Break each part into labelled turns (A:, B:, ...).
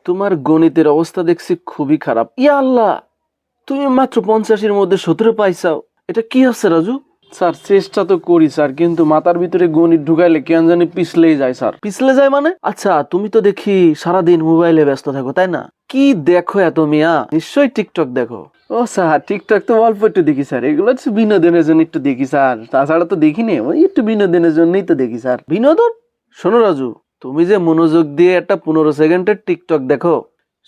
A: তোমার গণিতের অবস্থা দেখছি খুবই খারাপ। ইয়া আল্লাহ, তুমি মাত্র 50-এর মধ্যে 17 পাইছাও। এটা কি হচ্ছে রাজু? স্যার চেষ্টা তো করি স্যার, কিন্তু মাথার ভিতরে গণিত ঢুকাইলে কেন জানি পিছলেই যায় স্যার। পিছলে যায় মানে? আচ্ছা, তুমি তো দেখি সারাদিন মোবাইলে ব্যস্ত থাকো, তাই না? কি দেখো এত মিয়া? নিশ্চয়ই টিকটক দেখো। ও স্যার, টিকটক তো অল্প একটু দেখি স্যার, এগুলো হচ্ছে বিনোদনের জন্য একটু দেখি স্যার, তাছাড়া তো দেখিনি। ওই একটু বিনোদনের জন্যই তো দেখি স্যার। বিনোদন? শোনো রাজু, তুমি যে মনোযোগ দিয়ে একটা 15 সেকেন্ডের টিকটক দেখো,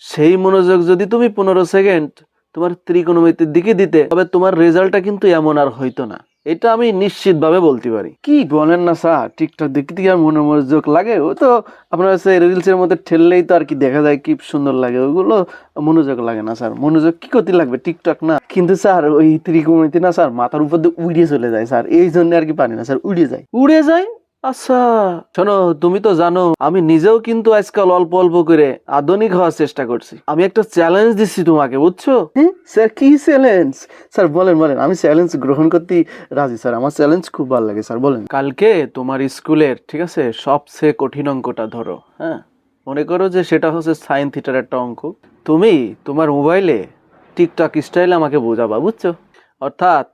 A: সেই মনোযোগ যদি তুমি 15 সেকেন্ড তোমার ত্রিকোণমিতির দিকে দিতে, তবে তোমার রেজাল্টটা কিন্তু এমন আর হইতো না। এটা আমি নিশ্চিত ভাবে বলতে পারি। কি বলেন না স্যার, টিকটক দেখতে কি আর মনোযোগ লাগে? ও তো আপনার হচ্ছে রিলসের মধ্যে ঠেললেই তো আর কি দেখা যায়, কি সুন্দর লাগে। ওগুলো মনোযোগ লাগে না স্যার। মনোযোগ কি করতে লাগবে? টিকটক না। কিন্তু স্যার ওই ত্রিকোণমিতি না স্যার, মাথার উপর দিয়ে উড়িয়ে চলে যায় স্যার, এই জন্য আর কি পারি না স্যার। উড়ে যায়। আচ্ছা, শোনো, তুমি তো জানো আমি নিজেও কিন্তু আজকাল অল্প অল্প করে আধুনিক হওয়ার চেষ্টা করছি। আমি একটা চ্যালেঞ্জ দিচ্ছি তোমাকে, বুঝছো? স্যার, কি চ্যালেঞ্জ? স্যার বলেন বলেন, আমি চ্যালেঞ্জ গ্রহণ করতে রাজি স্যার। আমার চ্যালেঞ্জ খুব ভালো লাগে স্যার, বলেন। কালকে তোমার স্কুলের, ঠিক আছে, সবচেয়ে কঠিন অঙ্কটা ধরো। হ্যাঁ, মনে করো যে সেটা হচ্ছে সাইন থিটার একটা অঙ্ক। তুমি তোমার মোবাইলে টিকটক স্টাইলে আমাকে বোঝাবা, বুঝছো? অর্থাৎ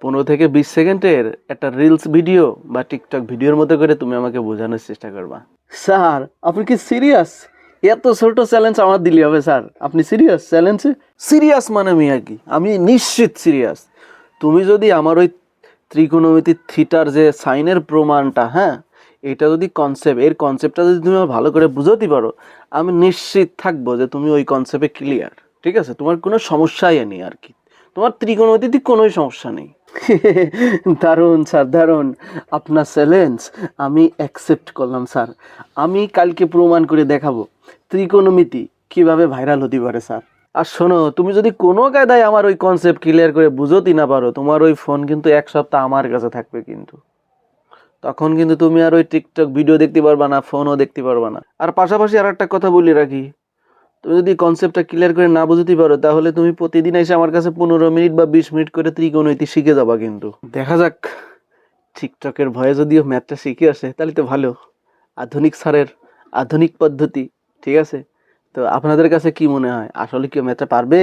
A: 15 থেকে 20 সেকেন্ডের একটা রিলস ভিডিও বা টিকটক ভিডিওর মতো করে তুমি আমাকে বোঝানোর চেষ্টা করবা। স্যার, আপনি কি সিরিয়াস? এত ছোট চ্যালেঞ্জ আমার দিলে হবে স্যার? আপনি সিরিয়াস চ্যালেঞ্জে? সিরিয়াস মানে মিয়া কি, আমি নিশ্চিত সিরিয়াস। তুমি যদি আমার ওই ত্রিকোণমিতি থিটার যে সাইনের প্রমাণটা, হ্যাঁ, এটা যদি এর কনসেপ্টটা যদি তুমি আমার ভালো করে বুঝতে পারো, আমি নিশ্চিত থাকবো যে তুমি ওই কনসেপ্টে ক্লিয়ার। ঠিক আছে, তোমার কোনো সমস্যাই নেই আর কি। তোমার ত্রিকোণমিতিতে কোনোই সমস্যা নেই। দারুণ স্যার, দারুণ। আপনার চ্যালেঞ্জ আমি অ্যাকসেপ্ট করলাম স্যার। আমি কালকে প্রমাণ করে দেখাবো ত্রিকোণমিতি কিভাবে ভাইরাল হতে পারে স্যার। আর শোনো, তুমি যদি কোনো কায়দায় আমার ওই কনসেপ্ট ক্লিয়ার করে বুঝতেই না পারো, তোমার ওই ফোন কিন্তু 1 সপ্তাহ আমার কাছে থাকবে কিন্তু। তখন কিন্তু তুমি আর ওই টিকটক ভিডিও দেখতে পারবা না, ফোনও দেখতে পারবা না। আর পাশাপাশি আর একটা কথা বলে রাখি, তুমি যদি কনসেপ্টটা ক্লিয়ার করে না বুঝতে পারো, তাহলে তুমি প্রতিদিন এসে আমার কাছে 15 মিনিট বা 20 মিনিট করে ত্রিকোণমিতি শিখে যাবা কিন্তু। দেখা যাক, টিকটকের ভয়ে যদিও ম্যাথটা শিখে আসে তাহলে তো ভালো। আধুনিক স্যারের আধুনিক পদ্ধতি, ঠিক আছে। তো আপনাদের কাছে কি মনে হয়, আসলে কি ম্যাথটা পারবে?